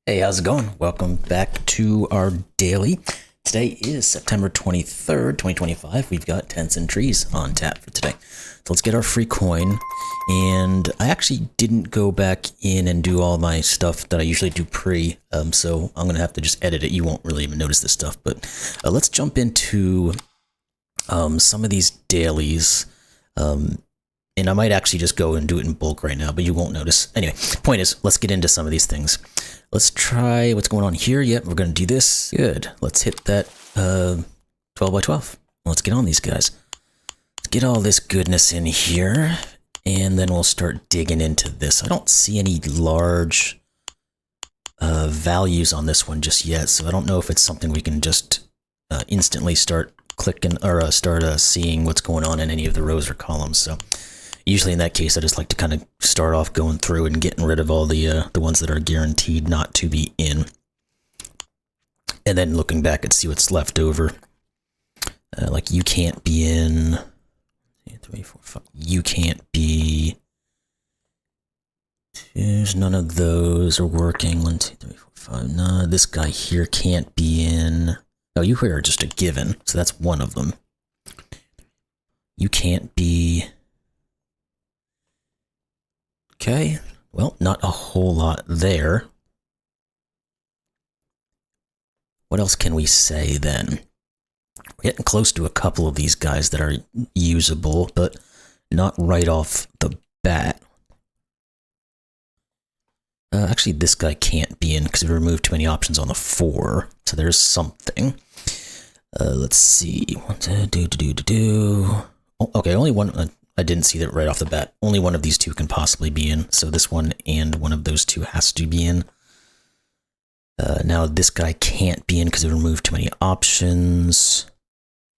Hey, how's it going? Welcome back to our daily. Today is September 23rd, 2025. We've got tents and trees on tap for today. So let's get our free coin. And I actually didn't go back in and do all my stuff that I usually do so I'm going to have to just edit it. You won't really even notice this stuff. But let's jump into some of these dailies. And I might actually just go and do it in bulk right now, but you won't notice. Anyway, point is, let's get into some of these things. Let's try what's going on here. Yep, we're going to do this. Good. Let's hit that 12 by 12. Let's get on these guys. Let's get all this goodness in here, and then we'll start digging into this. I don't see any large values on this one just yet, so I don't know if it's something we can just instantly start clicking or start seeing what's going on in any of the rows or columns. So usually in that case, I just like to kind of start off going through and getting rid of all the ones that are guaranteed not to be in. And then looking back and see what's left over. Like you can't be in. 2, 3, 4, 5. You can't be. There's none of those are working. 1, 2, 3, 4, 5. No, this guy here can't be in. Oh, you here are just a given. So that's one of them. You can't be. Okay, well, not a whole lot there. What else can we say then? We're getting close to a couple of these guys that are usable, but not right off the bat. Actually, this guy can't be in because we removed too many options on the 4, so there's something. Let's see. Oh, okay, only one. I didn't see that right off the bat. Only one of these two can possibly be in. So this one and one of those two has to be in. Now this guy can't be in because it removed too many options.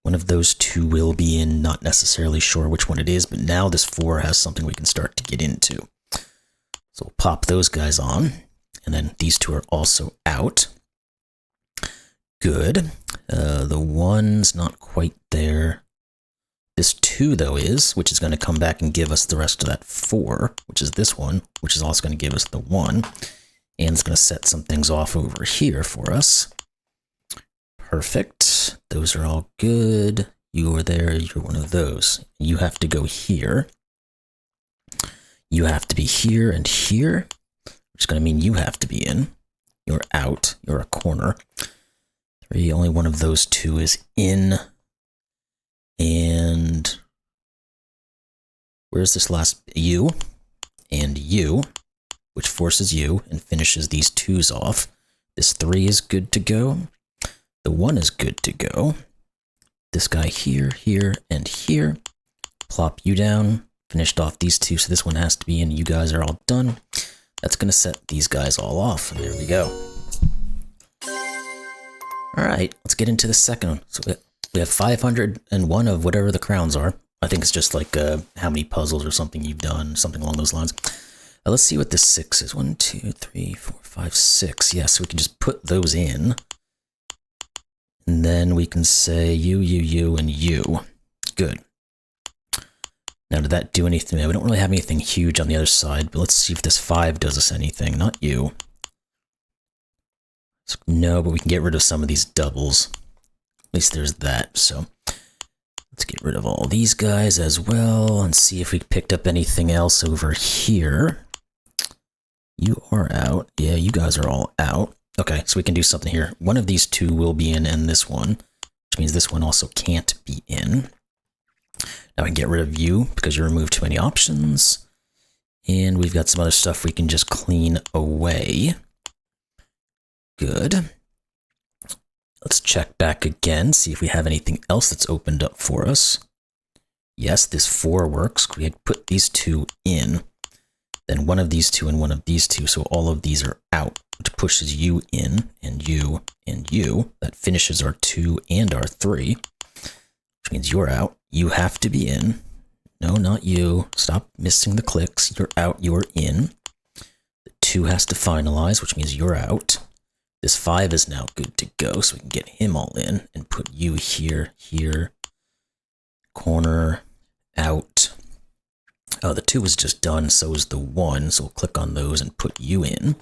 One of those two will be in. Not necessarily sure which one it is, but now this 4 has something we can start to get into. So we'll pop those guys on. And then these two are also out. Good. The 1's not quite there. This 2, though, which is going to come back and give us the rest of that 4, which is this one, which is also going to give us the 1. And it's going to set some things off over here for us. Perfect. Those are all good. You are there. You're one of those. You have to go here. You have to be here and here, which is going to mean you have to be in. You're out. You're a corner. 3, only one of those 2 is in. And where's this last? You and you, which forces you and finishes these 2's off. This 3 is good to go. The 1 is good to go. This guy here, here, and here. Plop you down. Finished off these 2, so this one has to be in. You guys are all done. That's going to set these guys all off. There we go. All right, let's get into the second one. So we have 501 of whatever the crowns are. I think it's just like how many puzzles or something you've done, something along those lines. Let's see what this 6 is. 1, 2, 3, 4, 5, 6. Yeah, so we can just put those in. And then we can say you, and you. Good. Now, did that do anything? We don't really have anything huge on the other side, but let's see if this 5 does us anything. Not you. No, but we can get rid of some of these doubles. At least there's that, so let's get rid of all these guys as well and see if we picked up anything else over here. You are out. Yeah, you guys are all out. Okay, so we can do something here. One of these 2 will be in and this one, which means this one also can't be in. Now we can get rid of you because you removed too many options. And we've got some other stuff we can just clean away. Good. Let's check back again, see if we have anything else that's opened up for us. Yes, this 4 works. We put these 2 in. Then one of these 2 and one of these 2, so all of these are out, which pushes you in, and you, and you. That finishes our 2 and our 3, which means you're out. You have to be in. No, not you. Stop missing the clicks. You're out, you're in. The 2 has to finalize, which means you're out. This 5 is now good to go, so we can get him all in and put you here, here, corner, out. Oh, the 2 was just done, so is the 1, so we'll click on those and put you in.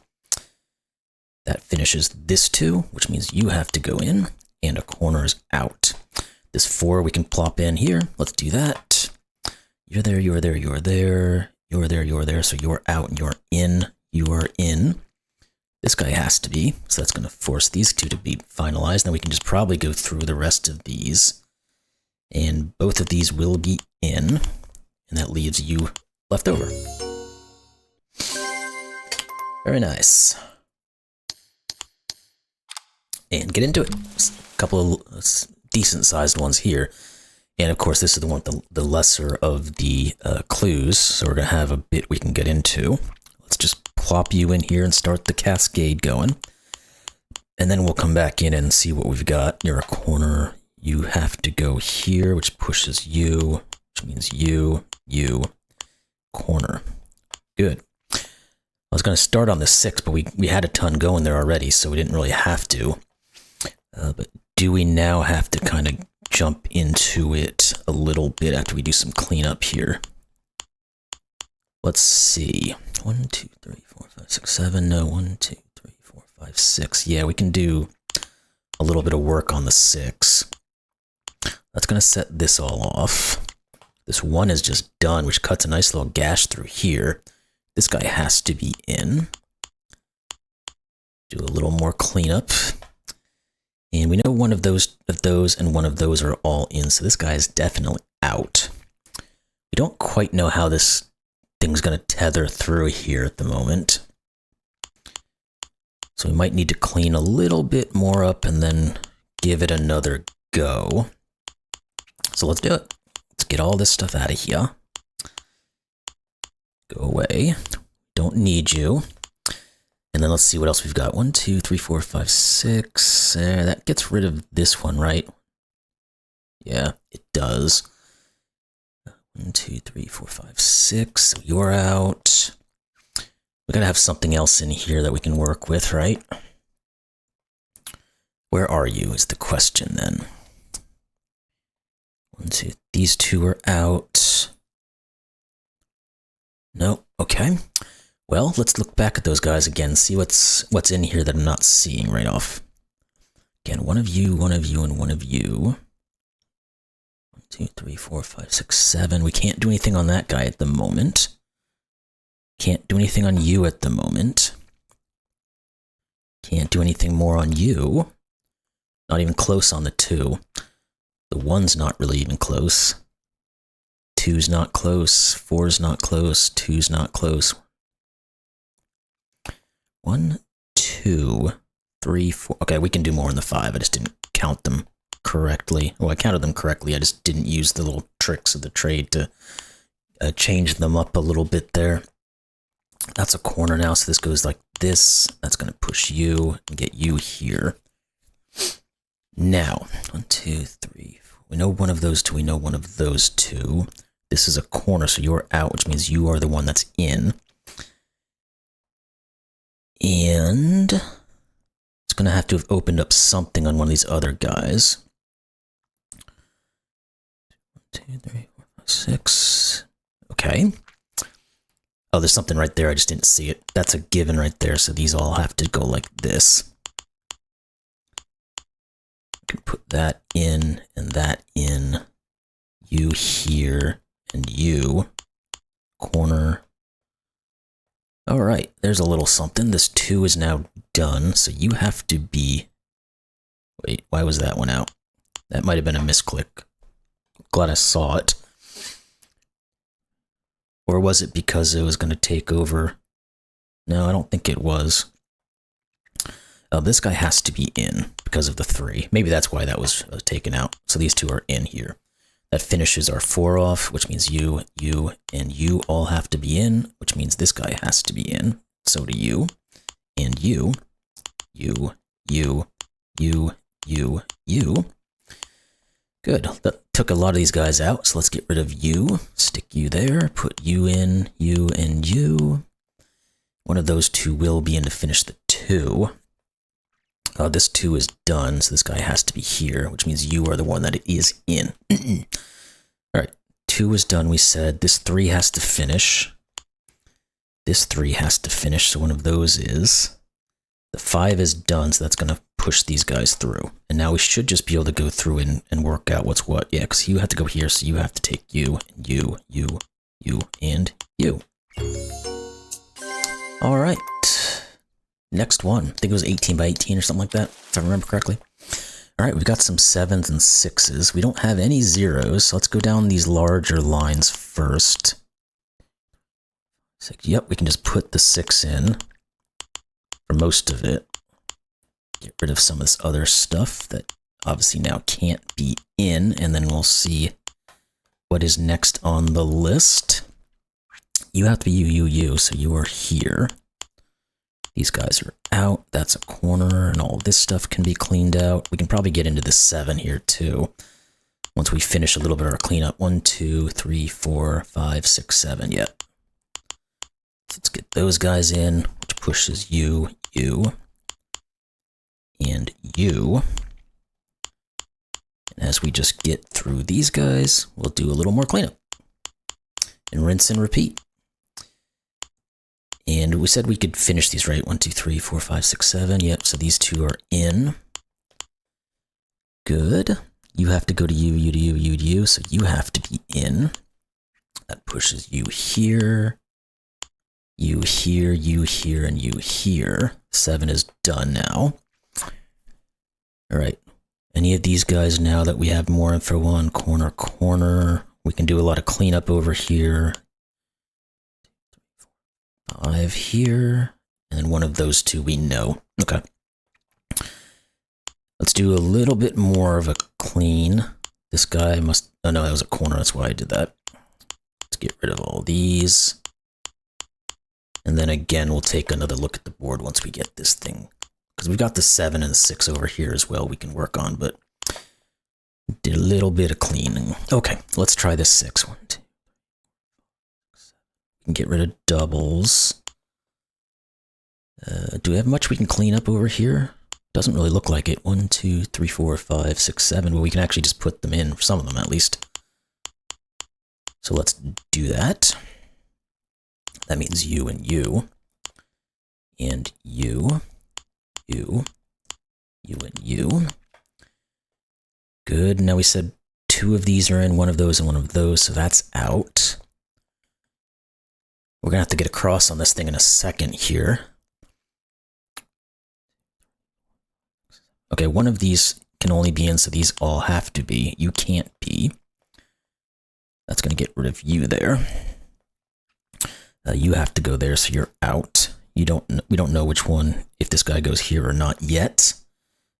That finishes this 2, which means you have to go in, and a corner is out. This 4 we can plop in here. Let's do that. You're there, you're there, you're there, you're there, you're there. So you're out and you're in, you're in. This guy has to be, so that's going to force these 2 to be finalized. Then we can just probably go through the rest of these. And both of these will be in, and that leaves you left over. Very nice. And get into it. A couple of decent-sized ones here. And of course, this is the one, the lesser of the clues, so we're going to have a bit we can get into. Let's just plop you in here and start the cascade going. And then we'll come back in and see what we've got. You're a corner. You have to go here, which pushes you, which means you, corner. Good. I was going to start on the 6, but we had a ton going there already, so we didn't really have to. But do we now have to kind of jump into it a little bit after we do some cleanup here? Let's see. 1, 2, 3, 4, 5, 6, 7. No, 1, 2, 3, 4, 5, 6. Yeah, we can do a little bit of work on the 6. That's going to set this all off. This 1 is just done, which cuts a nice little gash through here. This guy has to be in. Do a little more cleanup. And we know one of those and one of those are all in, so this guy is definitely out. We don't quite know how this thing's going to tether through here at the moment. So we might need to clean a little bit more up and then give it another go. So let's do it. Let's get all this stuff out of here. Go away. Don't need you. And then let's see what else we've got. 1, 2, 3, 4, 5, 6. That gets rid of this one, right? Yeah, it does. 1, 2, 3, 4, 5, 6. So you're out. We gotta have something else in here that we can work with, right? Where are you is the question then. 1, 2. These 2 are out. No. Okay. Well, let's look back at those guys again, see what's in here that I'm not seeing right off. Again, one of you, and one of you. 1, 2, 3, 4, 5, 6, 7. We can't do anything on that guy at the moment. Can't do anything on you at the moment. Can't do anything more on you. Not even close on the 2. The 1's not really even close. 2's not close. 4's not close. 2's not close. 1, 2, 3, 4. Okay, we can do more in the 5. I just didn't count them correctly. Well, I counted them correctly. I just didn't use the little tricks of the trade to change them up a little bit there. That's a corner now, so this goes like this. That's going to push you and get you here. Now, 1, 2, 3, 4. We know one of those 2. We know one of those 2. This is a corner, so you're out, which means you are the one that's in. And it's going to have to have opened up something on one of these other guys. 1, 2, 3, 4, 5, 6. Okay. Oh, there's something right there. I just didn't see it. That's a given right there. So these all have to go like this. I can put that in and that in. You here and you. Corner. All right, there's a little something. This 2 is now done, so you have to be... Wait, why was that one out? That might have been a misclick. Glad I saw it. Or was it because it was going to take over? No, I don't think it was. Oh, this guy has to be in because of the 3. Maybe that's why that was taken out. So these 2 are in here. That finishes our 4 off, which means you, and you all have to be in, which means this guy has to be in. So do you, and you. Good. That took a lot of these guys out, so let's get rid of you. Stick you there, put you in, you, and you. One of those 2 will be in to finish the 2. This 2 is done, so this guy has to be here, which means you are the one that it is in. All right, 2 is done, we said. This 3 has to finish. This 3 has to finish, so one of those is. The 5 is done, so that's going to push these guys through. And now we should just be able to go through and work out what's what. Yeah, because you have to go here, so you have to take you, and you, and you. All right. Next one. I think it was 18 by 18 or something like that, if I remember correctly. All right, we've got some 7s and 6s. We don't have any 0s, so let's go down these larger lines first. So, yep, we can just put the 6 in for most of it. Get rid of some of this other stuff that obviously now can't be in, and then we'll see what is next on the list. You have to be you, so you are here. These guys are out. That's a corner, and all this stuff can be cleaned out. We can probably get into the 7 here too. Once we finish a little bit of our cleanup. 1, 2, 3, 4, 5, 6, 7. Yep. So let's get those guys in, which pushes you, and you. And as we just get through these guys, we'll do a little more cleanup. And rinse and repeat. And we said we could finish these, right? 1, 2, 3, 4, 5, 6, 7. Yep, so these 2 are in. Good. You have to go to you, so you have to be in. That pushes you here, and you here. 7 is done now. All right. Any of these guys now that we have more info on, corner. We can do a lot of cleanup over here. 5 here, and then one of those 2 we know. Okay. Let's do a little bit more of a clean. This guy must, oh no, that was a corner, that's why I did that. Let's get rid of all these. And then again, we'll take another look at the board once we get this thing. Because we've got the 7 and the 6 over here as well we can work on, but did a little bit of cleaning. Okay, let's try this 6 one. 2, 7. We can get rid of doubles. Do we have much we can clean up over here? Doesn't really look like it. 1, 2, 3, 4, 5, 6, 7. Well, we can actually just put them in, for some of them at least. So let's do that. That means you and you. And you. You and you. Good. Now we said 2 of these are in, 1 of those and 1 of those, so that's out. We're gonna have to get across on this thing in a second here. Okay, 1 of these can only be in, so these all have to be. You can't be. That's gonna get rid of you there. You have to go there, so you're out. We don't know which one, if this guy goes here or not yet.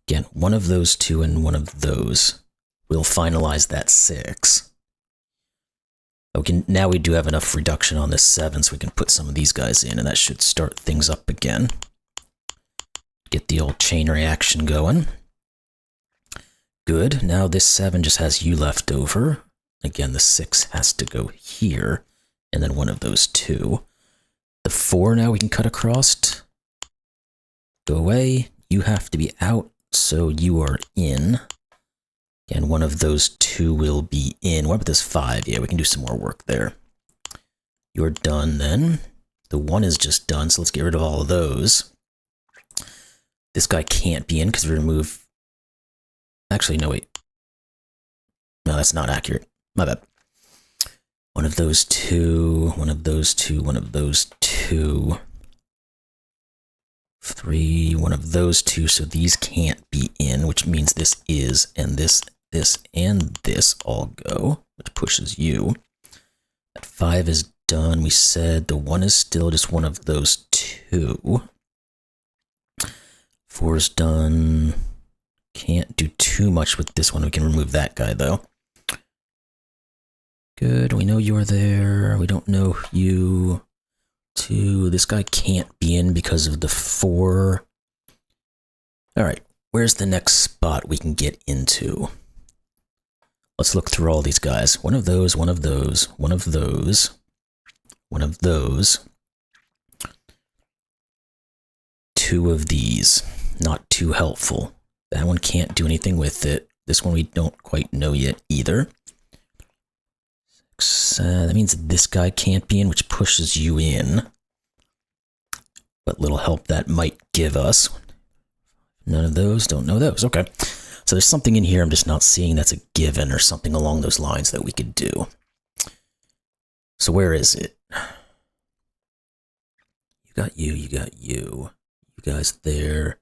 Again, 1 of those 2 and 1 of those will finalize that 6. Okay, now we do have enough reduction on this 7, so we can put some of these guys in, and that should start things up again. Get the old chain reaction going. Good, now this 7 just has you left over. Again, the 6 has to go here, and then 1 of those 2. The 4 now we can cut across. Go away. You have to be out, so you are in. And 1 of those 2 will be in. What about this 5? Yeah, we can do some more work there. You're done then. The 1 is just done, so let's get rid of all of those. This guy can't be in because we remove... Actually, no, wait. No, that's not accurate. My bad. 1 of those 2, 1 of those 2, 1 of those 2, 3, 1 of those 2, so these can't be in, which means this is, and this, and this all go, which pushes you. That 5 is done. We said the 1 is still just 1 of those 2. 4 is done. Can't do too much with this one. We can remove that guy, though. Good, we know you're there. We don't know you. 2, this guy can't be in because of the 4. All right, where's the next spot we can get into? Let's look through all these guys. 1 of those, 1 of those, 1 of those, 1 of those. 2 of these, not too helpful. That one can't do anything with it. This one we don't quite know yet either. That means this guy can't be in, which pushes you in. what little help that might give us. None of those, don't know those. Okay. So there's something in here I'm just not seeing that's a given or something along those lines that we could do. So where is it? You got you, you got you. You guys there.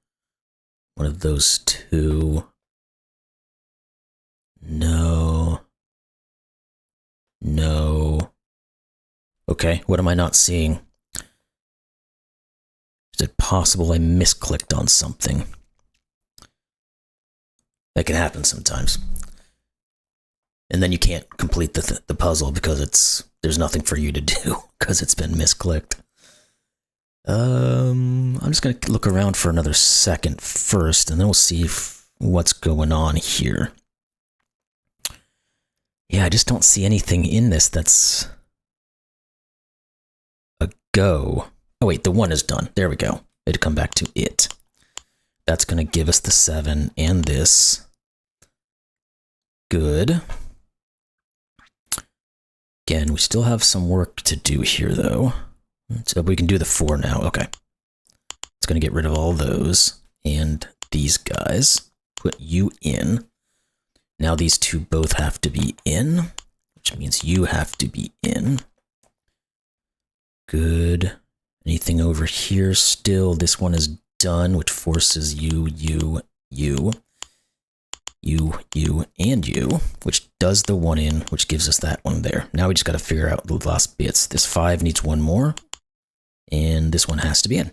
One of those two. No. No. Okay, what am I not seeing? Is it possible I misclicked on something? That can happen sometimes. And then you can't complete the puzzle because there's nothing for you to do because it's been misclicked. I'm just going to look around for another second first, and then we'll see what's going on here. Yeah, I just don't see anything in this that's a go. Oh wait, the 1 is done. There we go. It'd come back to it. That's going to give us the 7 and this. Good. Again, we still have some work to do here, though. So we can do the 4 now. Okay. It's going to get rid of all those and these guys. Put you in. Now these two both have to be in, which means you have to be in. Good. Anything over here still? This one is done, which forces you, and you, which does the 1 in, which gives us that one there. Now we just got to figure out the last bits. This 5 needs 1 more, and this one has to be in.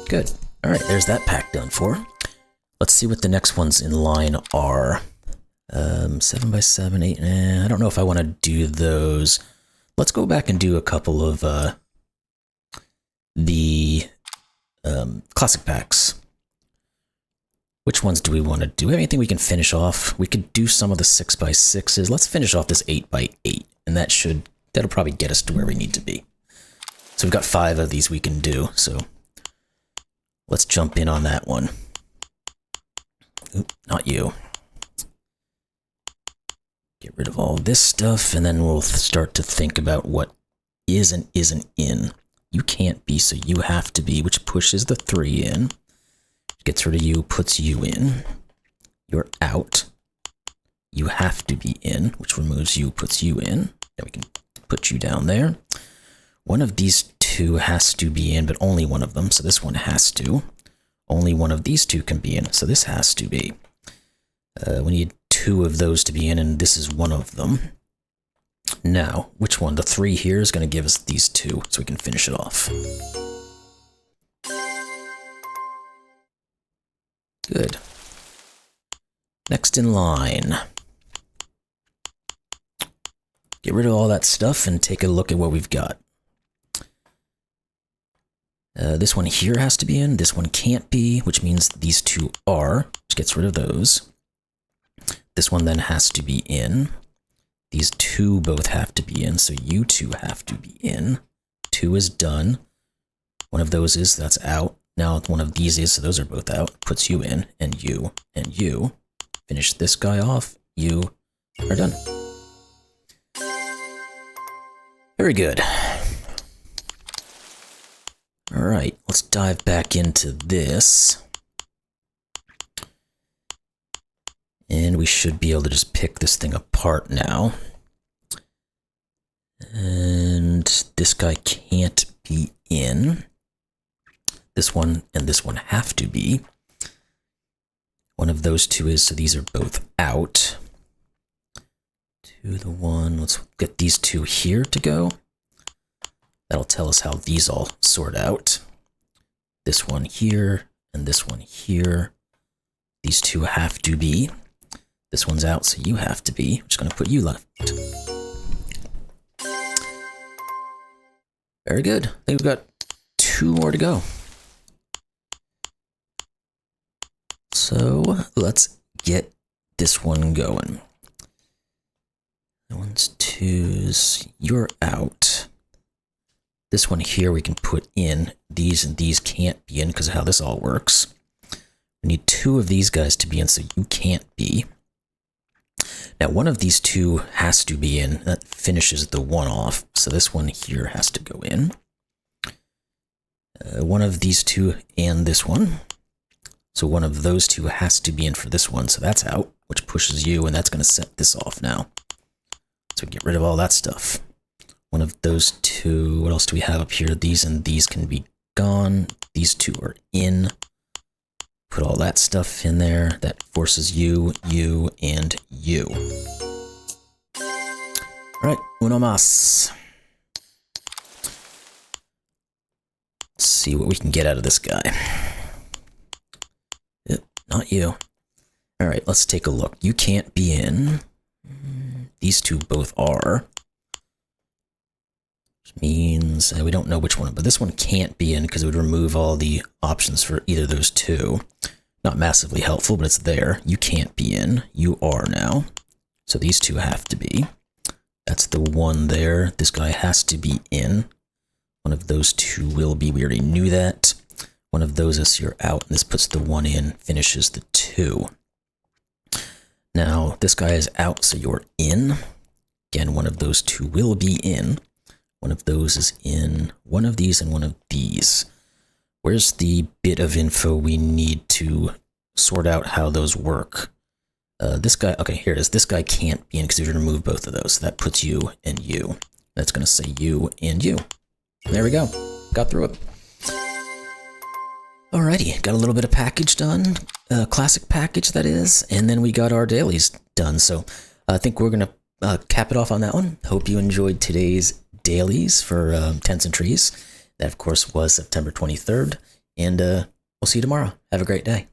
Good. All right, there's that pack done for. Let's see what the next ones in line are. 7 by 7, 8. I don't know if I want to do those. Let's go back and do a couple of the classic packs. Which ones do we want to do? Anything we can finish off? We could do some of the 6 by 6s. Let's finish off this 8 by 8, and that'll probably get us to where we need to be. So we've got 5 of these we can do. So let's jump in on that one. Oop, not you. Get rid of all this stuff, and then we'll start to think about what is and isn't in. You can't be, so you have to be, which pushes the 3 in. Gets rid of you, puts you in. You're out. You have to be in, which removes you, puts you in. Then we can put you down there. One of these two has to be in, but only one of them, so this one has to. Only one of these two can be in, so this has to be. We need 2 of those to be in, and this is one of them. Now, which one? The 3 here is going to give us these 2, so we can finish it off. Good. Next in line. Get rid of all that stuff and take a look at what we've got. This one here has to be in, this one can't be, which means these 2 are, which gets rid of those. This one then has to be in. These 2 both have to be in, so you 2 have to be in. 2 is done. One of those is, that's out. Now one of these is, so those are both out. Puts you in, and you, and you. Finish this guy off. You are done. Very good. All right, let's dive back into this. And we should be able to just pick this thing apart now. And this guy can't be in. This one and this one have to be. One of those 2 is, so these are both out. 2 to 1, let's get these 2 here to go. That'll tell us how these all sort out. This one here and this one here. These 2 have to be. This one's out, so you have to be. I'm just going to put you left. Very good. I think we've got 2 more to go. So let's get this one going. 1s, 2s, you're out. This one here we can put in. These and these can't be in because of how this all works. We need 2 of these guys to be in, so you can't be. Now one of these 2 has to be in. That finishes the 1 off, so this one here has to go in. one of these two and this one. So one of those two has to be in for this one. So that's out, which pushes you, and that's going to set this off now. So get rid of all that stuff. One of those two, what else do we have up here? These and these can be gone. These two are in. Put all that stuff in there. That forces you, you, and you. All right, uno más. Let's see what we can get out of this guy. Yep, not you. All right, let's take a look. You can't be in. These two both are. Which means we don't know which one, but this one can't be in because it would remove all the options for either of those two. Not massively helpful, but it's there. You can't be in. You are now. So these two have to be. That's the one there. This guy has to be in. One of those two will be. We already knew that. One of those is you're out, and this puts the one in, finishes the two. Now, this guy is out, so you're in. Again, one of those two will be in. One of those is in. One of these and one of these. Where's the bit of info we need to sort out how those work? This guy, okay, here it is. This guy can't be in because you're going to remove both of those. So that puts you and you. That's going to say you and you. There we go. Got through it. Alrighty, got a little bit of package done. Classic package, that is. And then we got our dailies done. So I think we're going to cap it off on that one. Hope you enjoyed today's dailies for Tents and Trees. That, of course, was September 23rd. And we'll see you tomorrow. Have a great day.